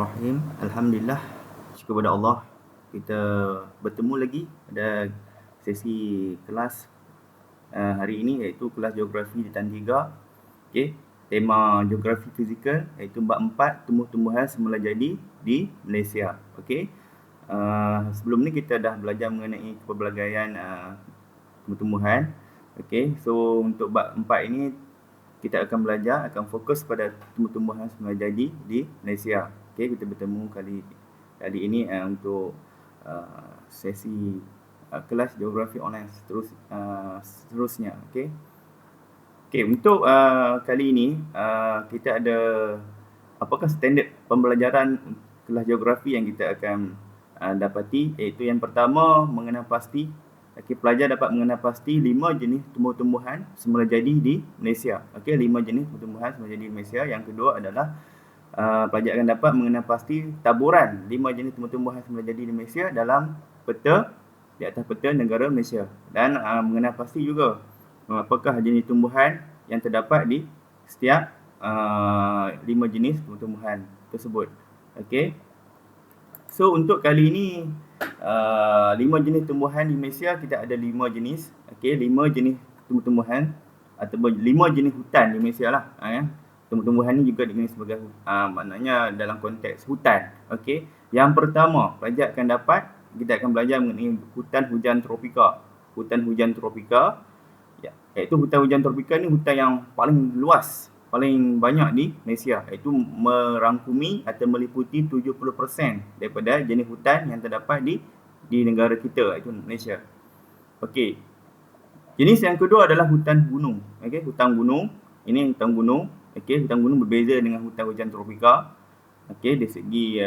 Bismillahirrahmanirrahim. Alhamdulillah, syukur kepada Allah. Kita bertemu lagi pada sesi kelas hari ini, iaitu kelas geografi di Tan Tiga. Okey, tema geografi fizikal iaitu bab 4 tumbuh-tumbuhan semula jadi di Malaysia. Okey. Sebelum ni kita dah belajar mengenai kepelbagaian tumbuh-tumbuhan. Okey, so untuk bab 4 ini kita akan belajar, akan fokus pada tumbuh-tumbuhan semula jadi di Malaysia. Okey, kita bertemu kali ini untuk sesi kelas geografi online seterusnya. Okey. Okey, untuk kali ini kita ada apakah standard pembelajaran kelas geografi yang kita akan dapati, iaitu yang pertama mengenal pasti. Okey, pelajar dapat mengenal pasti 5 jenis tumbuh-tumbuhan semula jadi di Malaysia. Okey, 5 jenis tumbuh-tumbuhan semula jadi di Malaysia. Yang kedua adalah pelajar akan dapat mengenal pasti taburan 5 jenis tumbuh-tumbuhan semula jadi di Malaysia dalam peta, di atas peta negara Malaysia. Dan mengenal pasti juga apakah jenis tumbuhan yang terdapat di setiap 5 jenis tumbuh-tumbuhan tersebut. Okey. So untuk kali ini 5 jenis tumbuhan di Malaysia, kita ada 5 jenis. Okey, 5 jenis tumbuh-tumbuhan ataupun 5 jenis hutan di Malaysia lah. Tumbuh-tumbuhan ni juga dikenali sebagai maknanya dalam konteks hutan. Okey. Yang pertama, pelajar akan dapat, kita akan belajar mengenai hutan hujan tropika. Hutan hujan tropika, iaitu hutan hujan tropika ni hutan yang paling luas, paling banyak di Malaysia, iaitu merangkumi atau meliputi 70% daripada jenis hutan yang terdapat di negara kita, iaitu Malaysia. Okey. Jenis yang kedua adalah hutan gunung. Okey, hutan gunung. Ini hutan gunung. Okey, hutan gunung berbeza dengan hutan hujan tropika. Okey, dari segi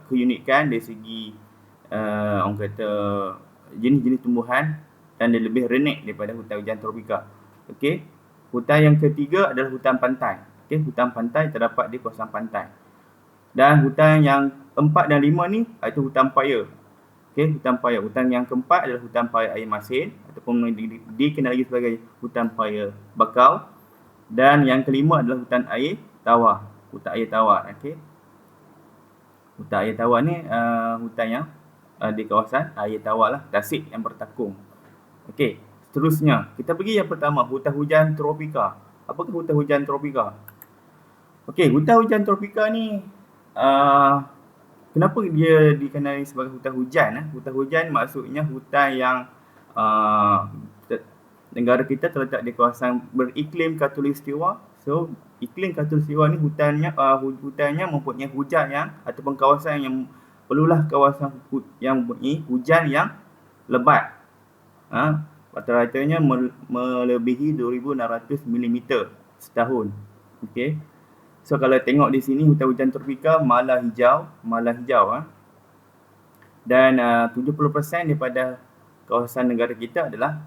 keunikan, dari segi orang kata jenis-jenis tumbuhan, dan dia lebih renek daripada hutan hujan tropika. Okey. Hutan yang ketiga adalah hutan pantai. Okey, hutan pantai terdapat di kawasan pantai. Dan hutan yang 4 dan 5 ni iaitu hutan paya. Okey, hutan paya. Hutan yang keempat adalah hutan paya air masin ataupun dikenali sebagai hutan paya bakau. Dan yang kelima adalah hutan air tawar. Hutan air tawar. Okey. Hutan air tawar ni hutan yang di kawasan air tawar lah, tasik yang bertakung. Okey, seterusnya kita pergi yang pertama, hutan hujan tropika. Apakah hutan hujan tropika? Okey, hutan hujan tropika ni kenapa dia dikenali sebagai hutan hujan? Hutan hujan maksudnya hutan yang negara kita terletak di kawasan beriklim khatulistiwa. So, iklim khatulistiwa ni hutannya mempunyai hujan yang ataupun kawasan yang perlulah kawasan yang mempunyai hujan yang lebat. Rata-ratanya melebihi 2,600 mm setahun. Okey. So kalau tengok di sini hutan hujan tropika malah hijau. Dan 70% daripada kawasan negara kita adalah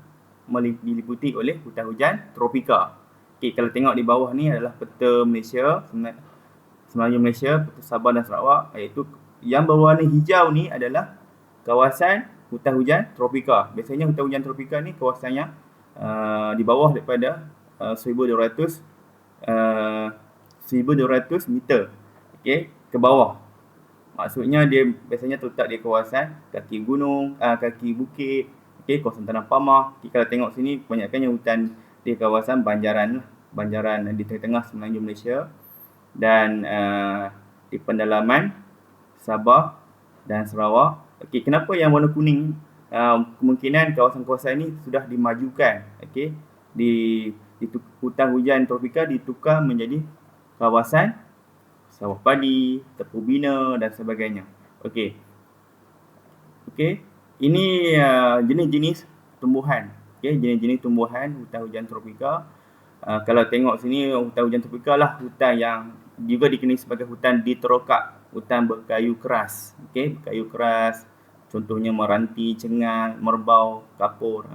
diliputi oleh hutan hujan tropika. Okey, kalau tengok di bawah ni adalah peta Malaysia, semenanjung Malaysia, peta Sabah dan Sarawak, iaitu yang berwarna hijau ni adalah kawasan hutan hujan tropika. Biasanya hutan hujan tropika ni kawasannya di bawah daripada 1,200 meter, okey, ke bawah. Maksudnya dia biasanya terletak di kawasan kaki gunung, kaki bukit, okey, kawasan tanah pamah. Kalau tengok sini kebanyakannya hutan di kawasan banjaran di tengah-tengah semenanjung Malaysia dan di pendalaman Sabah dan Sarawak. Okey, kenapa yang warna kuning? Kemungkinan kawasan-kawasan ini sudah dimajukan. Okey, di hutan hujan tropika ditukar menjadi kawasan sawah padi, tepu bina dan sebagainya. Okey. Ini jenis-jenis tumbuhan. Okey, jenis-jenis tumbuhan hutan hujan tropika. Kalau tengok sini, hutan hujan tropika lah hutan yang juga dikenali sebagai hutan diterokak, hutan berkayu keras. Okey, berkayu keras. Contohnya meranti, cengang, merbau, kapur,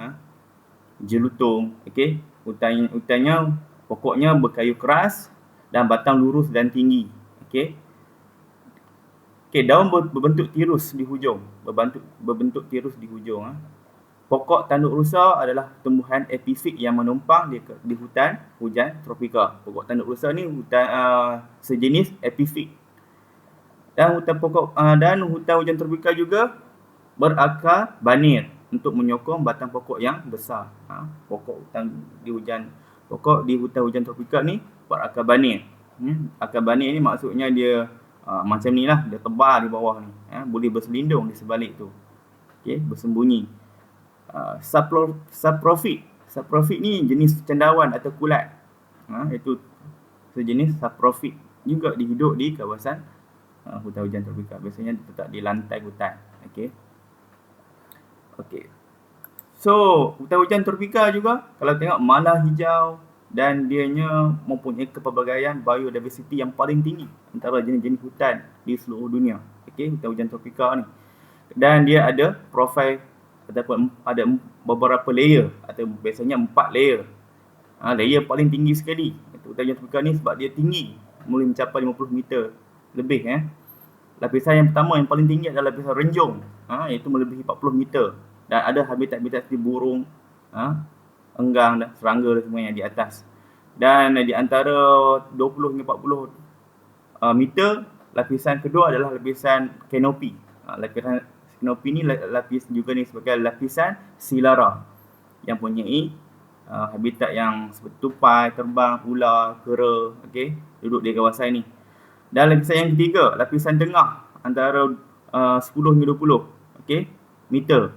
jelutung. Okey, hutannya pokoknya berkayu keras dan batang lurus dan tinggi. Okey, daun berbentuk tirus di hujung, berbentuk tirus di hujung. Pokok tanduk rusa adalah tumbuhan epifik yang menumpang di hutan hujan tropika. Pokok tanduk rusa ni hutan sejenis epifik. Dan hutan hujan tropika juga berakar banir untuk menyokong batang pokok yang besar. Pokok di hutan hujan tropika ni berakar banir. Akar banir ni maksudnya dia macam ni lah, dia tebal di bawah ni. Boleh berselindung di sebalik tu. Okey, bersembunyi. Saprophyte ni jenis cendawan atau kulat. Itu sejenis saprophyte juga hidup di kawasan hutan hujan tropika. Biasanya terletak di lantai hutan. Okey. So, hutan hujan tropika juga kalau tengok malah hijau dan dianya mempunyai kepelbagaian biodiversity yang paling tinggi antara jenis-jenis hutan di seluruh dunia. Okey, hutan hujan tropika ni. Dan dia ada profil ataupun ada beberapa layer atau biasanya 4 layer. Layer paling tinggi sekali hutan hujan tropika ni sebab dia tinggi, boleh mencapai 50 meter lebih. Lapisan yang pertama yang paling tinggi adalah lapisan renjung, iaitu melebihi 40 meter. Dan ada habitat-habitat seperti burung, enggang dan serangga dan semuanya di atas. Dan di antara 20 hingga 40 meter, lapisan kedua adalah lapisan kanopi. Lapisan kanopi ni lapis juga ni sebagai lapisan silara yang mempunyai habitat yang seperti tupai, terbang, ular, kera, okey, duduk di kawasan ni. Dan lapisan yang ketiga, lapisan tengah antara 10 hingga 20 meter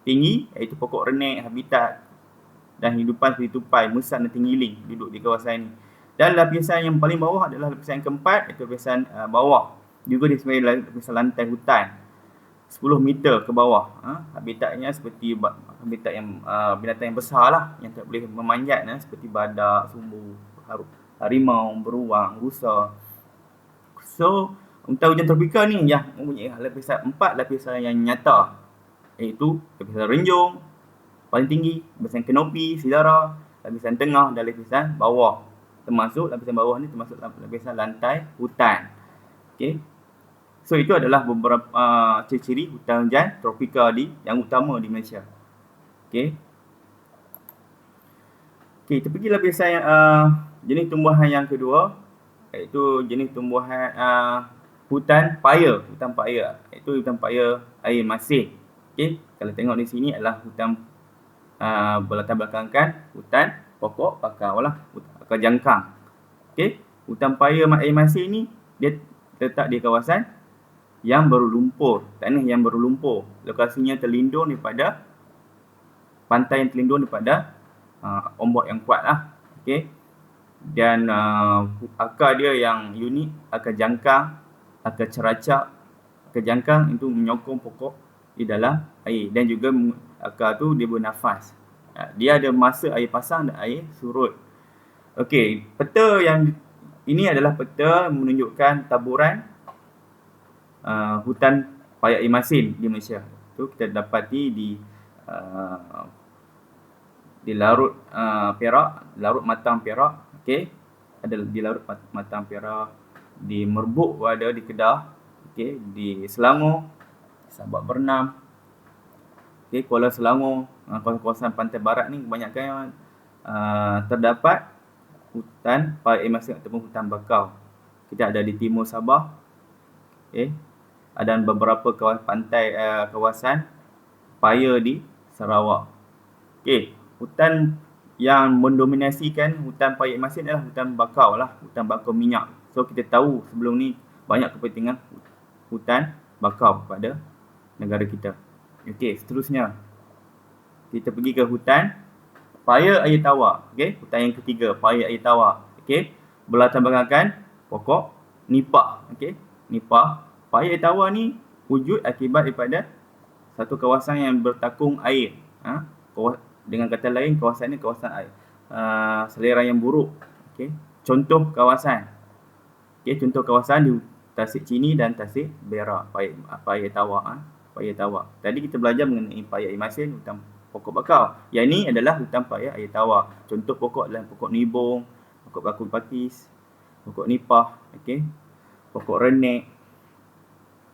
tinggi, iaitu pokok renek, habitat dan hidupan seperti tupai, musang dan tinggiling duduk di kawasan ini. Dan lapisan yang paling bawah adalah lapisan yang keempat, iaitu lapisan bawah. Juga disebut lapisan lantai hutan, 10 meter ke bawah. Habitatnya seperti habitat yang binatang yang besar lah, yang tak boleh memanjat, seperti badak, sumbu, harimau, beruang, rusa. So, hutan hujan tropika ni yang mempunyai lapisan yang nyata, iaitu lapisan renjung paling tinggi, lapisan kanopi, silara, lapisan tengah dan lapisan bawah. Termasuk lapisan bawah ni termasuk lapisan lantai hutan. Okey. So itu adalah beberapa ciri-ciri hutan hujan tropika yang utama di Malaysia. Okey. Kita pergi lapisan jenis tumbuhan yang kedua, iaitu jenis tumbuhan hutan paya, iaitu hutan paya air masin. Okey, kalau tengok di sini adalah hutan berlatar belakangkan hutan pokok bakau lah, bakau jangkang. Okey, hutan paya air masin ni dia terletak di kawasan yang berlumpur, tanah yang berlumpur. Lokasinya terlindung daripada pantai yang terlindung daripada ombak yang kuat lah. Okey. Dan akar dia yang unik, akar jangkang, akar ceracak. Akar jangkang itu menyokong pokok di dalam air dan juga akar tu dia bernafas. Dia ada masa air pasang dan air surut. Okey, peta yang ini adalah peta menunjukkan taburan hutan paya air masin di Malaysia. Itu kita dapati di Larut Perak, Larut Matang Perak. Okey, ada di Larut Matang Perak, di Merbuk ada di Kedah, okey, di Selangor, Sabak Bernam, okey, Kuala Selangor, kawasan pantai barat ni kebanyakan terdapat hutan paya air masin ataupun hutan bakau. Kita ada di timur Sabah, okey, ada beberapa kawasan paya di Sarawak. Okey, hutan yang mendominasikan hutan paya air masin adalah hutan bakau lah, hutan bakau minyak. So kita tahu sebelum ni banyak kepentingan hutan bakau pada negara kita. Okey, seterusnya kita pergi ke hutan paya air tawar. Okey, hutan yang ketiga, paya air tawar. Okey, berlatar belakangkan pokok nipah. Okey, nipah. Paya air tawar ni wujud akibat daripada satu kawasan yang bertakung air. Dengan kata lain, kawasan ni kawasan air selera yang buruk. Okey, contoh kawasan. Okey, contoh kawasan di Tasik Chini dan Tasik Berak, paya tawar. Paya tawar. Tadi kita belajar mengenai paya air masin, hutan pokok bakau. Yang ini adalah hutan paya air tawar. Contoh pokok adalah pokok nibong, pokok bakul pakis, pokok nipah, okey, pokok renek,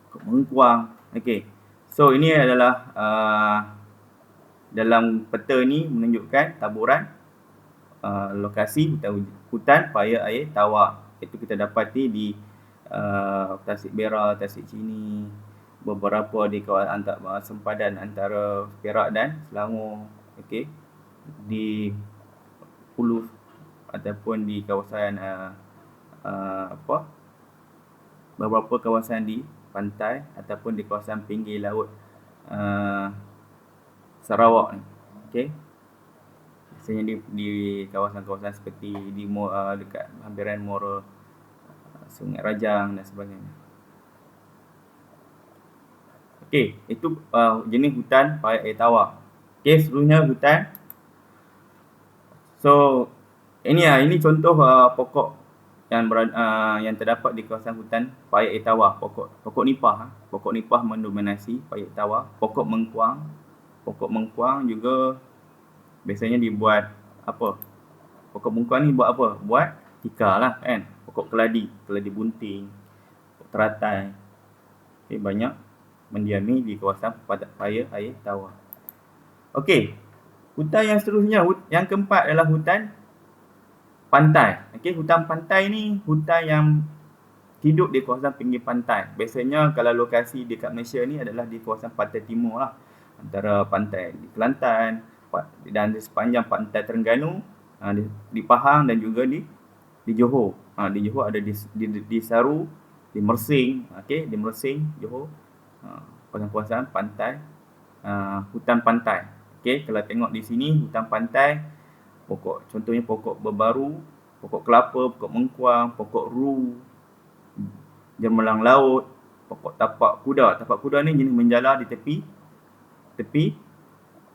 pokok mengkuang. Okey. So ini adalah dalam peta ni menunjukkan taburan lokasi hutan paya air tawar. Itu kita dapati di Tasik Bera, Tasik Chini, beberapa di kawasan sempadan antara Perak dan Selangor, okey, di hulu ataupun di kawasan beberapa kawasan di pantai ataupun di kawasan pinggir laut Sarawak ni, okey. Biasanya di kawasan-kawasan seperti di dekat hampiran Muara Sungai Rajang dan sebagainya. Okey, itu jenis hutan parit air tawar. Okey, seterusnya hutan. So, ini contoh pokok yang terdapat di kawasan hutan parit air tawar. Pokok nipah. Pokok nipah mendominasi parit air tawar. Pokok mengkuang. Pokok mengkuang juga biasanya dibuat apa? Pokok mengkuang ni buat apa? Buat tikar lah kan. Pokok keladi bunting, pokok teratai. Okay, banyak mendiami di kawasan parit air tawar. Okey, hutan yang seterusnya, yang keempat adalah hutan pantai. Okey, hutan pantai ni hutan yang hidup di kawasan pinggir pantai. Biasanya kalau lokasi dekat Malaysia ni adalah di kawasan pantai timur lah. Antara pantai di Kelantan dan di sepanjang pantai Terengganu, di Pahang dan juga di Johor. Di Johor ada di Saru, di Mersing, okey, di Mersing, Johor. Kawasan pantai, hutan pantai. Okey, kalau tengok di sini hutan pantai, contohnya pokok berbaru, pokok kelapa, pokok mengkuang, pokok ru, jermelang laut, pokok tapak kuda. Tapak kuda ni jenis menjala di tepi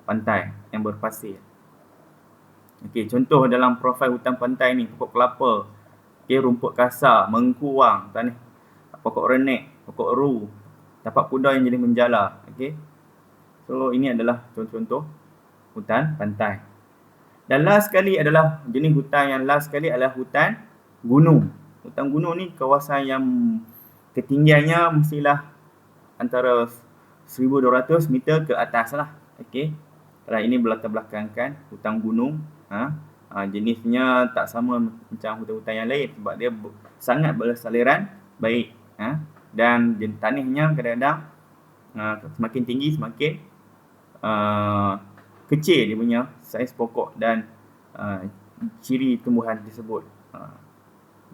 pantai yang berpasir. Okey, contoh dalam profil hutan pantai ni, pokok kelapa, okey, rumput kasar, mengkuang, pokok renek, pokok ru, tapak kuda yang jenis menjala. Okey. So, ini adalah contoh-contoh hutan pantai. Dan jenis hutan yang last sekali adalah hutan gunung. Hutan gunung ni kawasan yang ketinggiannya mestilah antara 1200 meter ke atas lah. Okey. Kalau ini berlatar belakangkan hutan gunung, jenisnya tak sama macam hutan-hutan yang lain sebab dia sangat bersaliran baik, dan tanahnya kadang-kadang semakin tinggi semakin kecil dia punya saiz pokok dan ciri tumbuhan tersebut.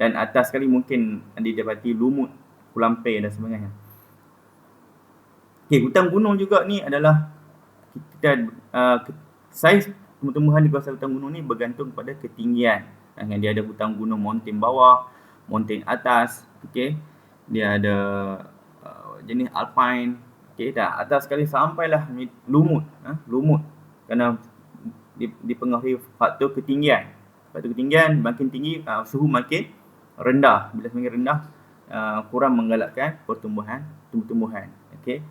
Dan atas sekali mungkin didapati lumut, kulampir dan sebagainya. Okey, hutan gunung juga ni adalah saiz tumbuhan di kawasan hutan gunung ni bergantung pada ketinggian. Dia ada hutan gunung mountain bawah, mountain atas, okey. Dia ada jenis alpine, okey, dah atas sekali sampailah lumut, kerana dipengaruhi faktor ketinggian. Faktor ketinggian makin tinggi, suhu makin rendah. Bila semakin rendah, kurang menggalakkan tumbuh-tumbuhan. Okey.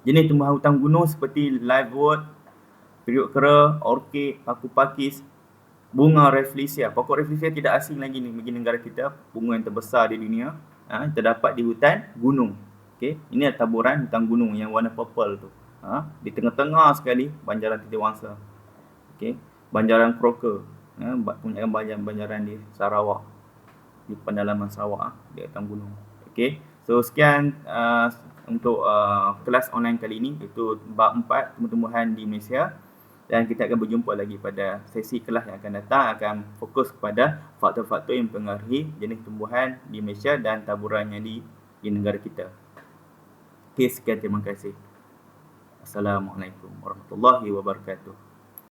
Jenis tumbuhan hutan gunung seperti livewood, periuk kera, orkid, paku pakis, bunga rafflesia. Pokok rafflesia tidak asing lagi ni bagi negara kita, bunga yang terbesar di dunia, terdapat di hutan gunung. Okey, ini adalah taburan hutan gunung yang warna purple tu. Di tengah-tengah sekali banjaran titiwangsa. Okey, banjaran kroka, punya banjaran di Sarawak, di pendalaman Sarawak, di atas gunung. Okey, so sekian untuk kelas online kali ini, iaitu bab 4 tumbuh-tumbuhan di Malaysia. Dan kita akan berjumpa lagi pada sesi kelas yang akan datang, akan fokus kepada faktor-faktor yang mempengaruhi jenis tumbuhan di Malaysia dan taburannya di negara kita. Okey, sekian, terima kasih. Assalamualaikum warahmatullahi wabarakatuh.